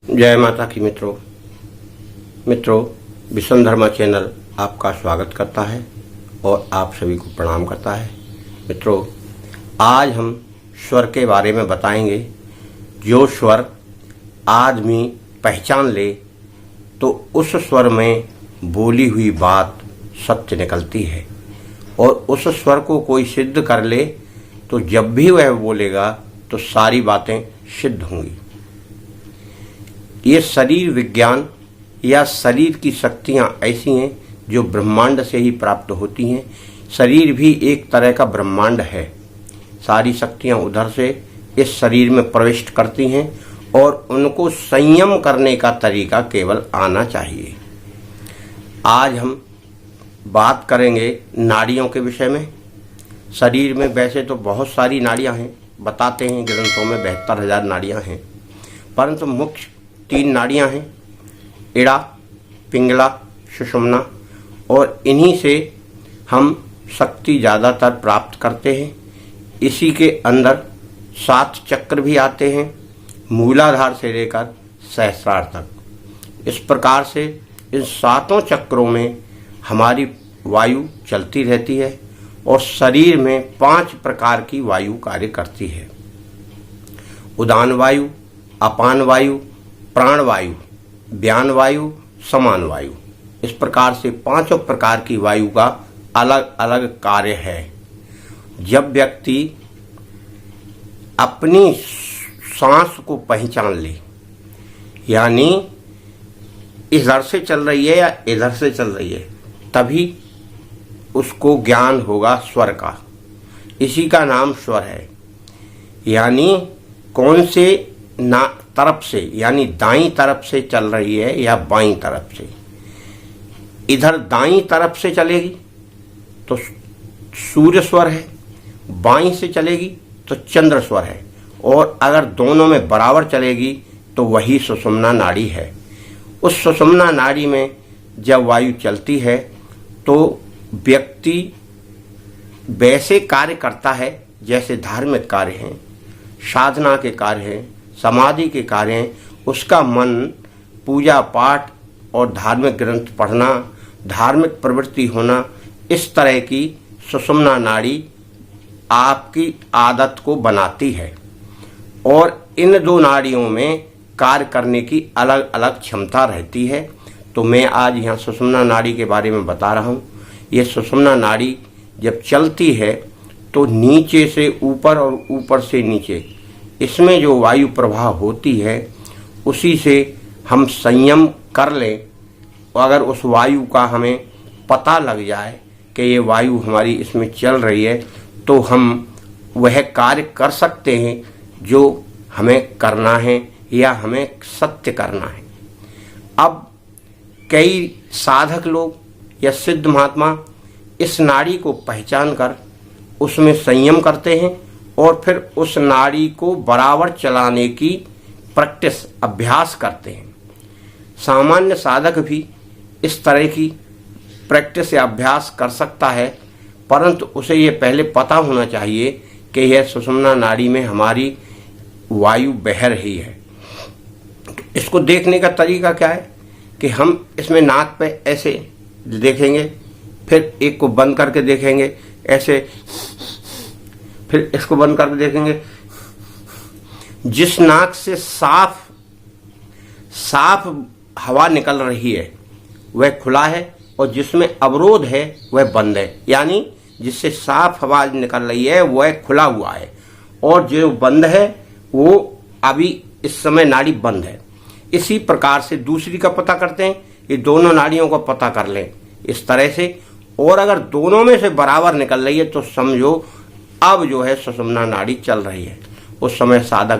जय माता की मित्रों विष्णु धर्मा चैनल आपका स्वागत करता है और आप सभी को प्रणाम करता है। मित्रों, आज हम स्वर के बारे में बताएंगे। जो स्वर आदमी पहचान ले तो उस स्वर में बोली हुई बात सत्य निकलती है, और उस स्वर को कोई सिद्ध कर ले तो जब भी वह बोलेगा तो सारी बातें सिद्ध होंगी। ये शरीर विज्ञान या शरीर की शक्तियाँ ऐसी हैं जो ब्रह्मांड से ही प्राप्त होती हैं। शरीर भी एक तरह का ब्रह्मांड है। सारी शक्तियाँ उधर से इस शरीर में प्रविष्ट करती हैं और उनको संयम करने का तरीका केवल आना चाहिए। आज हम बात करेंगे नाड़ियों के विषय में। शरीर में वैसे तो बहुत सारी नाड़ियाँ हैं, बताते हैं ग्रंथों में 72,000 नाड़ियाँ हैं, परंतु मुख्य 3 नाड़ियाँ हैं, इड़ा, पिंगला, सुषुम्ना, और इन्हीं से हम शक्ति ज़्यादातर प्राप्त करते हैं। इसी के अंदर 7 चक्र भी आते हैं, मूलाधार से लेकर सहस्रार तक। इस प्रकार से इन 7 चक्रों में हमारी वायु चलती रहती है और शरीर में 5 प्रकार की वायु कार्य करती है। उदान वायु, अपान वायु, प्राण वायु, व्यान वायु, समान वायु। इस प्रकार से 5 प्रकार की वायु का अलग अलग कार्य है। जब व्यक्ति अपनी सांस को पहचान ले, यानी इधर से चल रही है या इधर से चल रही है, तभी उसको ज्ञान होगा स्वर का। इसी का नाम स्वर है। यानी कौन से तरफ से, यानी दाईं तरफ से चल रही है या बाईं तरफ से। इधर दाईं तरफ से चलेगी तो सूर्य स्वर है, बाईं से चलेगी तो चंद्र स्वर है, और अगर दोनों में बराबर चलेगी तो वही सुषुम्ना नाड़ी है। उस सुषुम्ना नाड़ी में जब वायु चलती है तो व्यक्ति वैसे कार्य करता है जैसे धार्मिक कार्य हैं, साधना के कार्य हैं, समाधि के कार्य हैं। उसका मन पूजा पाठ और धार्मिक ग्रंथ पढ़ना, धार्मिक प्रवृत्ति होना, इस तरह की सुषुम्ना नाड़ी आपकी आदत को बनाती है। और इन 2 नाड़ियों में कार्य करने की अलग अलग क्षमता रहती है। तो मैं आज यहाँ सुषुम्ना नाड़ी के बारे में बता रहा हूँ। ये सुषुम्ना नाड़ी जब चलती है तो नीचे से ऊपर और ऊपर से नीचे, इसमें जो वायु प्रवाह होती है उसी से हम संयम कर लें। अगर उस वायु का हमें पता लग जाए कि ये वायु हमारी इसमें चल रही है तो हम वह कार्य कर सकते हैं जो हमें करना है या हमें सत्य करना है। अब कई साधक लोग या सिद्ध महात्मा इस नाड़ी को पहचान कर उसमें संयम करते हैं और फिर उस नाड़ी को बराबर चलाने की प्रैक्टिस, अभ्यास करते हैं। सामान्य साधक भी इस तरह की प्रैक्टिस या अभ्यास कर सकता है, परंतु उसे ये पहले पता होना चाहिए कि यह सुषुम्ना नाड़ी में हमारी वायु बह रही है। तो इसको देखने का तरीका क्या है कि हम इसमें नाक पे ऐसे देखेंगे, फिर एक को बंद करके देखेंगे ऐसे, फिर इसको बंद करके देखेंगे। जिस नाक से साफ हवा निकल रही है वह खुला है, और जिसमें अवरोध है वह बंद है। यानी जिससे साफ हवा निकल रही है वह खुला हुआ है, और जो बंद है वो अभी इस समय नाड़ी बंद है। इसी प्रकार से दूसरी का पता करते हैं, ये दोनों नाड़ियों का पता कर लें इस तरह से। और अगर दोनों में से बराबर निकल रही है तो समझो अब जो है सुषुम्ना नाड़ी चल रही है। उस समय साधक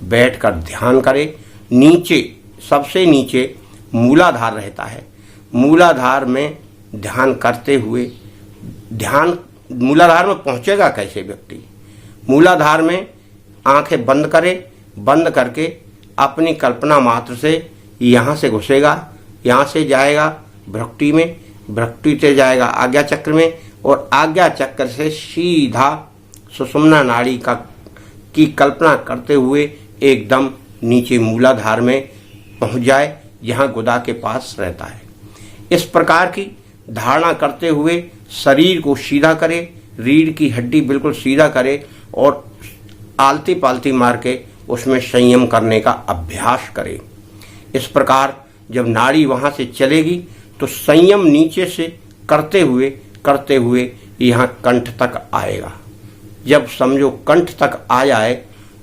बैठकर ध्यान करे। नीचे, सबसे नीचे मूलाधार रहता है। मूलाधार में ध्यान करते हुए, मूलाधार में पहुंचेगा कैसे व्यक्ति? मूलाधार में आंखें बंद करे, बंद करके अपनी कल्पना मात्र से यहाँ से घुसेगा, यहाँ से जाएगा भ्रुकुटी में, भ्रुकुटी से जाएगा आज्ञा चक्र में, और आज्ञा चक्र से सीधा सुषुम्ना नाड़ी की कल्पना करते हुए एकदम नीचे मूलाधार में पहुंच जाए, जहां गुदा के पास रहता है। इस प्रकार की धारणा करते हुए शरीर को सीधा करे, रीढ़ की हड्डी बिल्कुल सीधा करे और आलती पालती मार के उसमें संयम करने का अभ्यास करे। इस प्रकार जब नाड़ी वहां से चलेगी तो संयम नीचे से करते हुए यहाँ कंठ तक आएगा। जब समझो कंठ तक आ जाए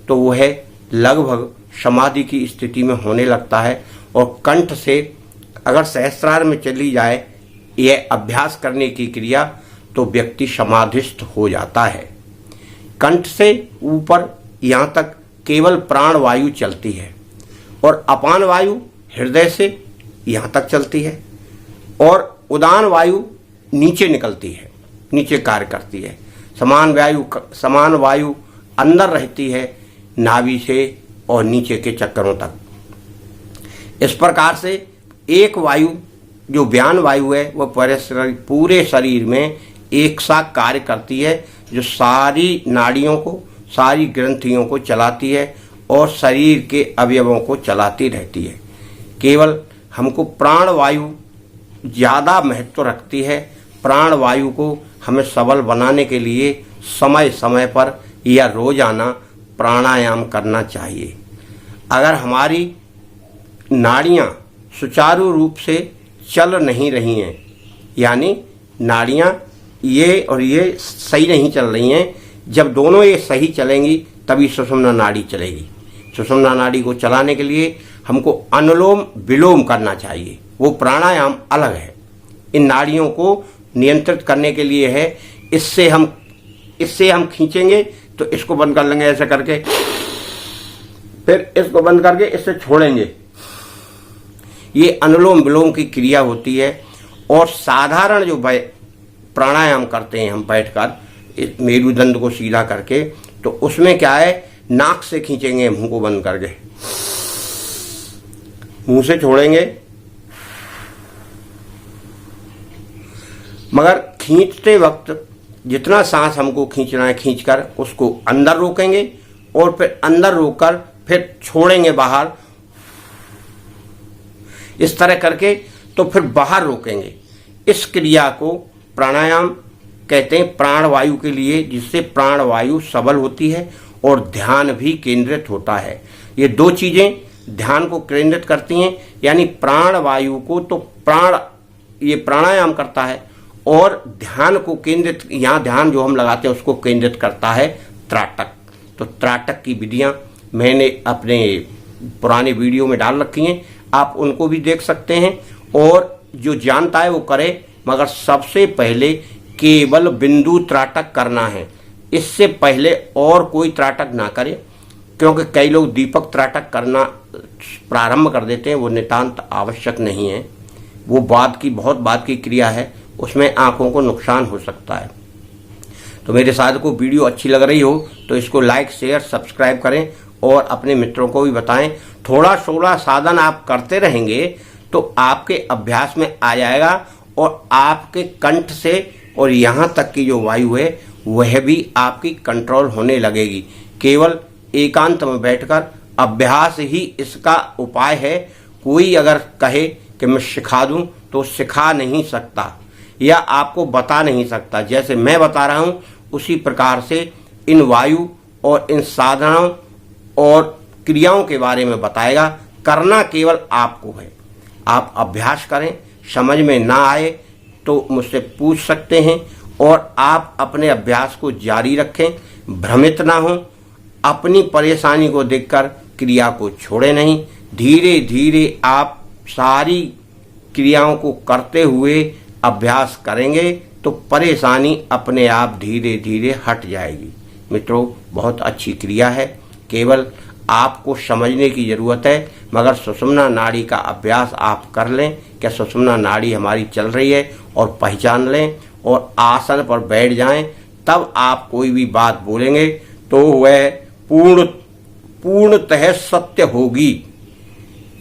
तो वह लगभग समाधि की स्थिति में होने लगता है, और कंठ से अगर सहस्त्रार में चली जाए यह अभ्यास करने की क्रिया तो व्यक्ति समाधिस्थ हो जाता है। कंठ से ऊपर यहाँ तक केवल प्राण वायु चलती है और अपान वायु हृदय से यहाँ तक चलती है, और उदान वायु नीचे निकलती है, नीचे कार्य करती है। समान वायु अंदर रहती है नाभि से और नीचे के चक्करों तक। इस प्रकार से एक वायु जो व्यान वायु है वह पूरे शरीर में एक साथ कार्य करती है, जो सारी नाड़ियों को, सारी ग्रंथियों को चलाती है और शरीर के अवयवों को चलाती रहती है। केवल हमको प्राण वायु ज़्यादा महत्व रखती है। प्राण वायु को हमें सबल बनाने के लिए समय समय पर या रोजाना प्राणायाम करना चाहिए। अगर हमारी नाड़ियाँ सुचारू रूप से चल नहीं रही हैं, यानी नाड़ियाँ ये और ये सही नहीं चल रही हैं, जब दोनों ये सही चलेंगी तभी सुषुम्ना नाड़ी चलेगी। सुषुम्ना नाड़ी को चलाने के लिए हमको अनुलोम विलोम करना चाहिए, वो प्राणायाम अलग है। इन नाड़ियों को नियंत्रित करने के लिए है। इससे हम खींचेंगे तो इसको बंद कर लेंगे ऐसे करके, फिर इसको बंद करके इससे छोड़ेंगे। ये अनुलोम विलोम की क्रिया होती है। और साधारण जो प्राणायाम करते हैं हम बैठकर मेरुदंड को सीधा करके, तो उसमें क्या है, नाक से खींचेंगे मुंह को बंद करके, मुंह से छोड़ेंगे, मगर खींचते वक्त जितना सांस हमको खींचना है खींचकर उसको अंदर रोकेंगे और फिर अंदर रोककर फिर छोड़ेंगे बाहर। इस तरह करके तो फिर बाहर रोकेंगे। इस क्रिया को प्राणायाम कहते हैं प्राण वायु के लिए, जिससे प्राण वायु सबल होती है और ध्यान भी केंद्रित होता है। ये दो चीजें ध्यान को केंद्रित करती हैं, यानी प्राण वायु को तो ये प्राणायाम करता है और ध्यान को केंद्रित, यहाँ ध्यान जो हम लगाते हैं उसको केंद्रित करता है त्राटक। तो त्राटक की विधियां मैंने अपने पुराने वीडियो में डाल रखी हैं, आप उनको भी देख सकते हैं। और जो जानता है वो करे, मगर सबसे पहले केवल बिंदु त्राटक करना है। इससे पहले और कोई त्राटक ना करे, क्योंकि कई लोग दीपक त्राटक करना प्रारंभ कर देते हैं, वो नितांत आवश्यक नहीं है। वो बहुत बाद की क्रिया है, उसमें आंखों को नुकसान हो सकता है। तो मेरे साथ को वीडियो अच्छी लग रही हो तो इसको लाइक शेयर सब्सक्राइब करें और अपने मित्रों को भी बताएं। थोड़ा साधन आप करते रहेंगे तो आपके अभ्यास में आ जाएगा और आपके कंठ से और यहाँ तक की जो वायु है वह भी आपकी कंट्रोल होने लगेगी। केवल एकांत में बैठकर अभ्यास ही इसका उपाय है। कोई अगर कहे कि मैं सिखा दूं तो सिखा नहीं सकता या आपको बता नहीं सकता। जैसे मैं बता रहा हूं उसी प्रकार से इन वायु और इन साधनों और क्रियाओं के बारे में बताएगा। करना केवल आपको है। आप अभ्यास करें, समझ में ना आए तो मुझसे पूछ सकते हैं और आप अपने अभ्यास को जारी रखें, भ्रमित ना हो। अपनी परेशानी को देखकर क्रिया को छोड़े नहीं। धीरे धीरे आप सारी क्रियाओं को करते हुए अभ्यास करेंगे तो परेशानी अपने आप धीरे धीरे हट जाएगी। मित्रों, बहुत अच्छी क्रिया है, केवल आपको समझने की जरूरत है। मगर सुषुम्ना नाड़ी का अभ्यास आप कर लें, क्या सुषुम्ना नाड़ी हमारी चल रही है, और पहचान लें और आसन पर बैठ जाएं, तब आप कोई भी बात बोलेंगे तो वह पूर्णतः सत्य होगी।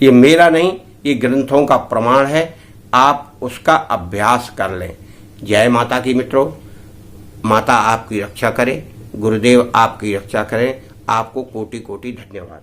ये मेरा नहीं, ये ग्रंथों का प्रमाण है। आप उसका अभ्यास कर लें। जय माता की मित्रों, माता आपकी रक्षा करे, गुरुदेव आपकी रक्षा करें। आपको कोटि कोटि धन्यवाद।